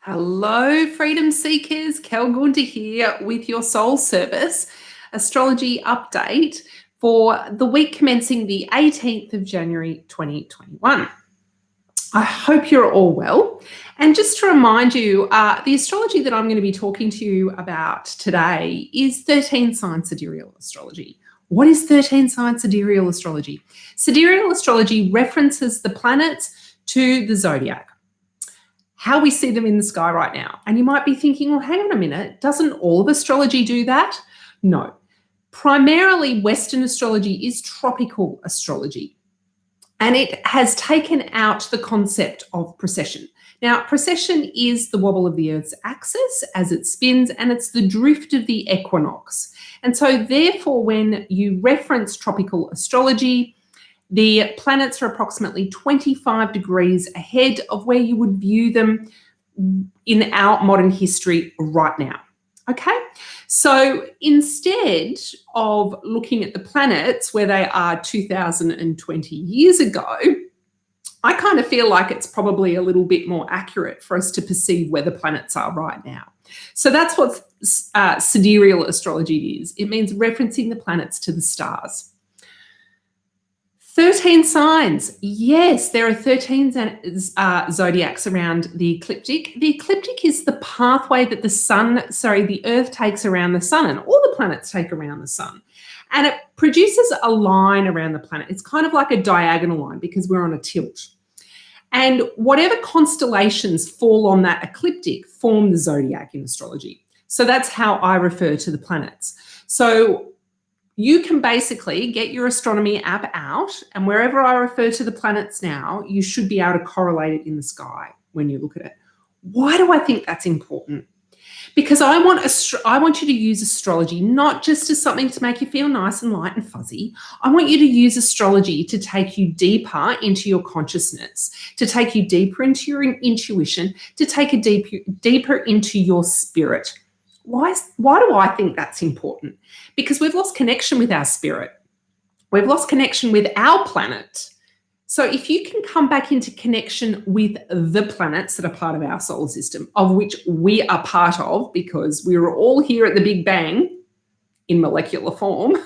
Hello, freedom seekers. Kel Gunter here with your soul service astrology update for the week commencing the 18th of January 2021. I hope you're all well. And just to remind you, the astrology that I'm going to be talking to you about today is 13 sign sidereal astrology. What is 13 sign sidereal astrology? Sidereal astrology references the planets to the zodiac, how we see them in the sky right now. And you might be thinking, well, hang on a minute, doesn't all of astrology do that? No. Primarily, Western astrology is tropical astrology, and it has taken out the concept of precession. Now, precession is the wobble of the Earth's axis as it spins, and it's the drift of the equinox. And so therefore, when you reference tropical astrology, the planets are approximately 25 degrees ahead of where you would view them in our modern history right now. Okay, so instead of looking at the planets where they are 2020 years ago, I kind of feel like it's probably a little bit more accurate for us to perceive where the planets are right now. So that's what sidereal astrology is. It means referencing the planets to the stars. 13 signs. Yes, there are 13 zodiacs around the ecliptic. The ecliptic is the pathway that the Earth takes around the sun, and all the planets take around the sun. And it produces a line around the planet. It's kind of like a diagonal line because we're on a tilt. And whatever constellations fall on that ecliptic form the zodiac in astrology. So that's how I refer to the planets. So you can basically get your astronomy app out, and wherever I refer to the planets now, you should be able to correlate it in the sky when you look at it. Why do I think that's important? Because I want you to use astrology not just as something to make you feel nice and light and fuzzy. I want you to use astrology to take you deeper into your consciousness, to take you deeper into your intuition, to take you deeper into your spirit. Why do I think that's important? Because we've lost connection with our spirit. We've lost connection with our planet. So if you can come back into connection with the planets that are part of our solar system, of which we are part of, because we were all here at the Big Bang in molecular form,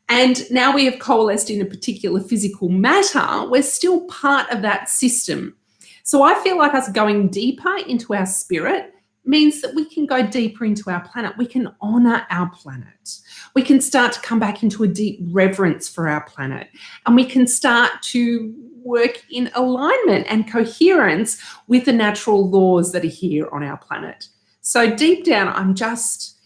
and now we have coalesced in a particular physical matter, we're still part of that system. So I feel like us going deeper into our spirit means that we can go deeper into our planet. We can honor our planet. We can start to come back into a deep reverence for our planet. And we can start to work in alignment and coherence with the natural laws that are here on our planet. So deep down, I'm just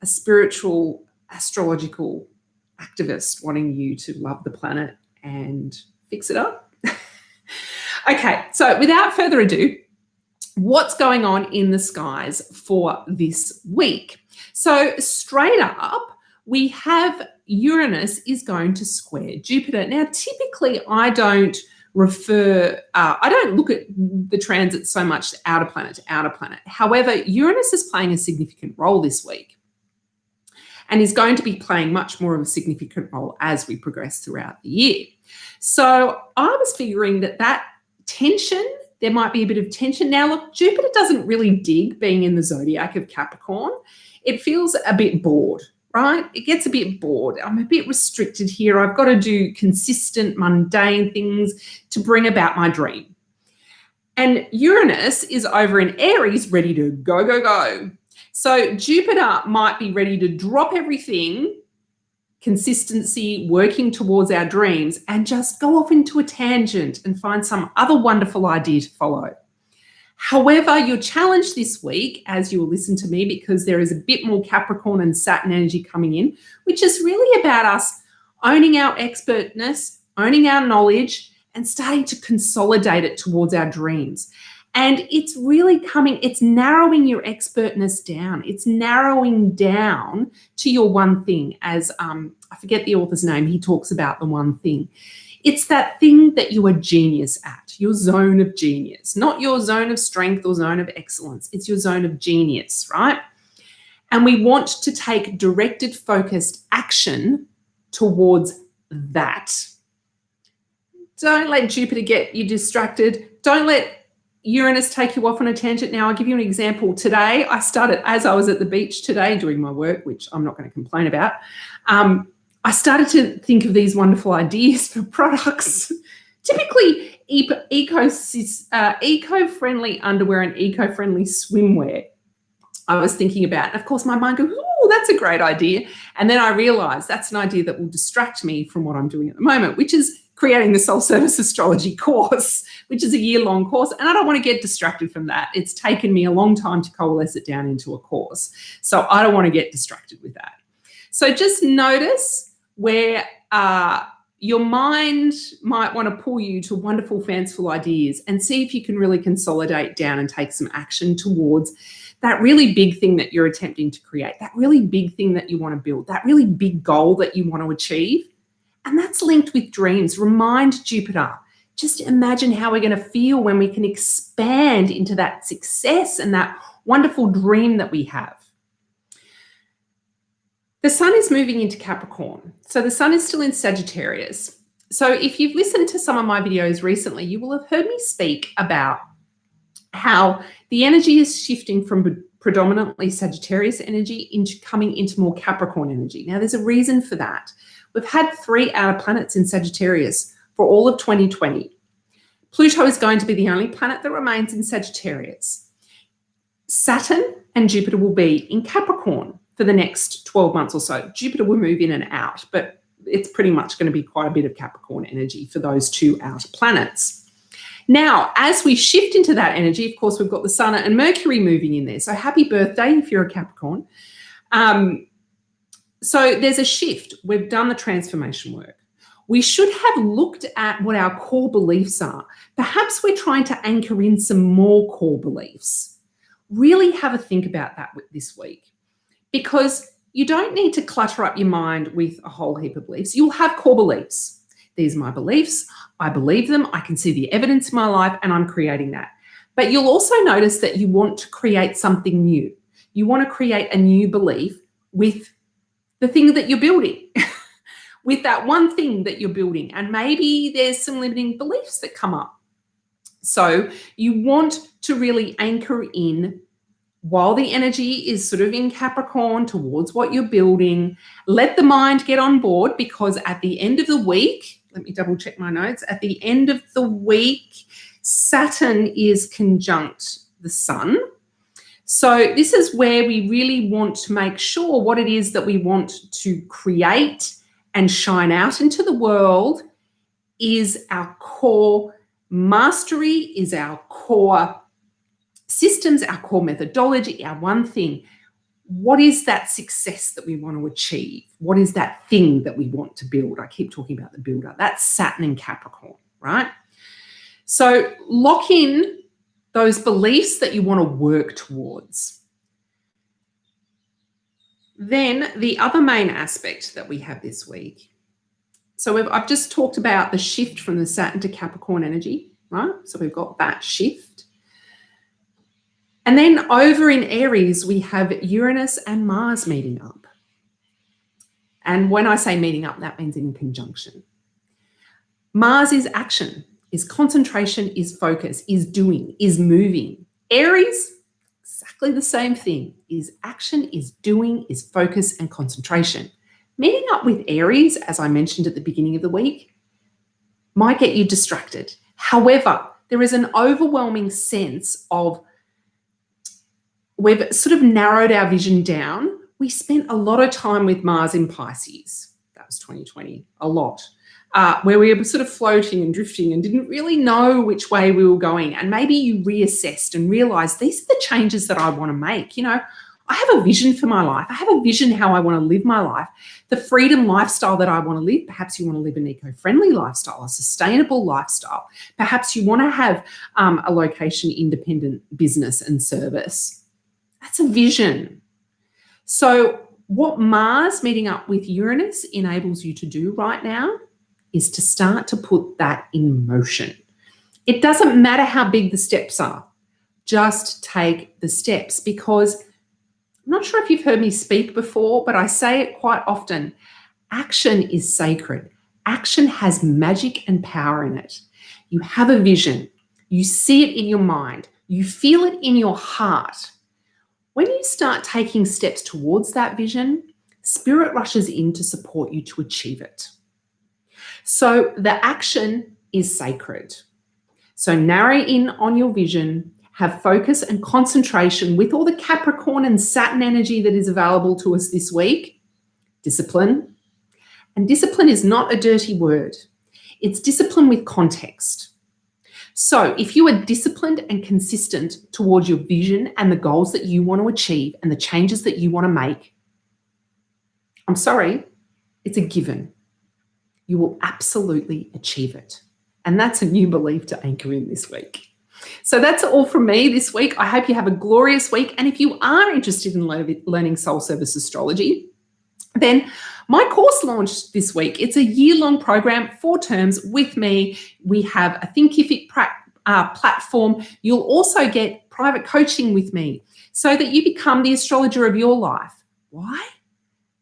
a spiritual, astrological activist wanting you to love the planet and fix it up. Okay, so without further ado, what's going on in the skies for this week? So straight up, we have Uranus is going to square Jupiter. Now, typically, I don't look at the transit so much outer planet to outer planet. However, Uranus is playing a significant role this week and is going to be playing much more of a significant role as we progress throughout the year. So I was figuring that tension, there might be a bit of tension. Now, look, Jupiter doesn't really dig being in the zodiac of Capricorn. It feels a bit bored, right? It gets a bit bored. I'm a bit restricted here. I've got to do consistent, mundane things to bring about my dream. And Uranus is over in Aries, ready to go, go, go. So Jupiter might be ready to drop everything, consistency, working towards our dreams, and just go off into a tangent and find some other wonderful idea to follow. However, you're challenged this week as you will listen to me, because there is a bit more Capricorn and Saturn energy coming in, which is really about us owning our expertness, owning our knowledge, and starting to consolidate it towards our dreams. And it's really it's narrowing your expertness down. It's narrowing down to your one thing. As I forget the author's name, he talks about the one thing. It's that thing that you are genius at, your zone of genius, not your zone of strength or zone of excellence. It's your zone of genius, right? And we want to take directed, focused action towards that. Don't let Jupiter get you distracted. Don't let Uranus take you off on a tangent. Now, I'll give you an example. Today, I started, as I was at the beach today doing my work, which I'm not going to complain about, I started to think of these wonderful ideas for products. Typically, eco-friendly underwear and eco-friendly swimwear I was thinking about. And of course, my mind goes, oh, that's a great idea. And then I realized that's an idea that will distract me from what I'm doing at the moment, which is creating the Soul Service Astrology course, which is a year-long course. And I don't want to get distracted from that. It's taken me a long time to coalesce it down into a course. So I don't want to get distracted with that. So just notice where your mind might want to pull you to wonderful, fanciful ideas and see if you can really consolidate down and take some action towards that really big thing that you're attempting to create, that really big thing that you want to build, that really big goal that you want to achieve. And that's linked with dreams. Remind Jupiter. Just imagine how we're going to feel when we can expand into that success and that wonderful dream that we have. The sun is moving into Capricorn. So the sun is still in Sagittarius. So if you've listened to some of my videos recently, you will have heard me speak about how the energy is shifting from predominantly Sagittarius energy into coming into more Capricorn energy. Now, there's a reason for that. We've had 3 outer planets in Sagittarius for all of 2020. Pluto is going to be the only planet that remains in Sagittarius. Saturn and Jupiter will be in Capricorn for the next 12 months or so. Jupiter will move in and out, but it's pretty much going to be quite a bit of Capricorn energy for those 2 outer planets. Now, as we shift into that energy, of course, we've got the Sun and Mercury moving in there. So happy birthday if you're a Capricorn. So there's a shift. We've done the transformation work. We should have looked at what our core beliefs are. Perhaps we're trying to anchor in some more core beliefs. Really have a think about that this week, because you don't need to clutter up your mind with a whole heap of beliefs. You'll have core beliefs. These are my beliefs. I believe them. I can see the evidence in my life and I'm creating that. But you'll also notice that you want to create something new. You want to create a new belief with the thing that you're building, with that one thing that you're building. And maybe there's some limiting beliefs that come up. So you want to really anchor in while the energy is sort of in Capricorn towards what you're building. Let the mind get on board, because at the end of the week, let me double check my notes. At the end of the week, Saturn is conjunct the Sun. So this is where we really want to make sure what it is that we want to create and shine out into the world is our core mastery, is our core systems, our core methodology, our one thing. What is that success that we want to achieve? What is that thing that we want to build? I keep talking about the builder. That's Saturn and Capricorn, right? So lock in those beliefs that you want to work towards. Then the other main aspect that we have this week. So I've just talked about the shift from the Saturn to Capricorn energy, right? So we've got that shift. And then over in Aries, we have Uranus and Mars meeting up. And when I say meeting up, that means in conjunction. Mars is action, is concentration, is focus, is doing, is moving. Aries, exactly the same thing, is action, is doing, is focus and concentration. Meeting up with Aries, as I mentioned at the beginning of the week, might get you distracted. However, there is an overwhelming sense of we've sort of narrowed our vision down. We spent a lot of time with Mars in Pisces. That was 2020, a lot, where we were sort of floating and drifting and didn't really know which way we were going. And maybe you reassessed and realized these are the changes that I want to make. You know, I have a vision for my life. I have a vision how I want to live my life, the freedom lifestyle that I want to live. Perhaps you want to live an eco-friendly lifestyle, a sustainable lifestyle. Perhaps you want to have a location-independent business and service. That's a vision. So what Mars meeting up with Uranus enables you to do right now is to start to put that in motion. It doesn't matter how big the steps are. Just take the steps, because I'm not sure if you've heard me speak before, but I say it quite often. Action is sacred. Action has magic and power in it. You have a vision. You see it in your mind. You feel it in your heart. When you start taking steps towards that vision, spirit rushes in to support you to achieve it. So the action is sacred. So narrow in on your vision, have focus and concentration with all the Capricorn and Saturn energy that is available to us this week. Discipline. And discipline is not a dirty word. It's discipline with context. So if you are disciplined and consistent towards your vision and the goals that you want to achieve and the changes that you want to make, I'm sorry, it's a given. You will absolutely achieve it. And that's a new belief to anchor in this week. So that's all from me this week. I hope you have a glorious week. And if you are interested in learning soul service astrology, then my course launched this week. It's a year-long program, 4 terms with me. We have a Thinkific platform. You'll also get private coaching with me so that you become the astrologer of your life. Why?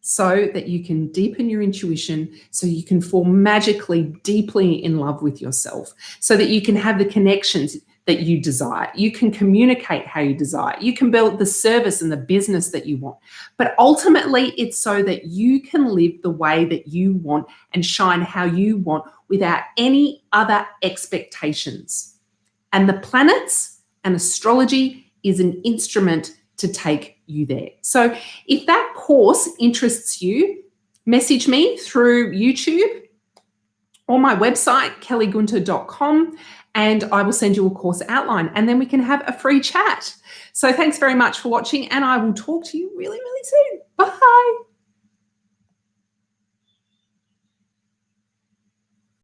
So that you can deepen your intuition, so you can fall magically deeply in love with yourself, so that you can have the connections that you desire. You can communicate how you desire. You can build the service and the business that you want. But ultimately, it's so that you can live the way that you want and shine how you want without any other expectations. And the planets and astrology is an instrument to take you there. So if that course interests you, message me through YouTube or my website, kellygunter.com, and I will send you a course outline, and then we can have a free chat. So thanks very much for watching, and I will talk to you really, really soon. Bye.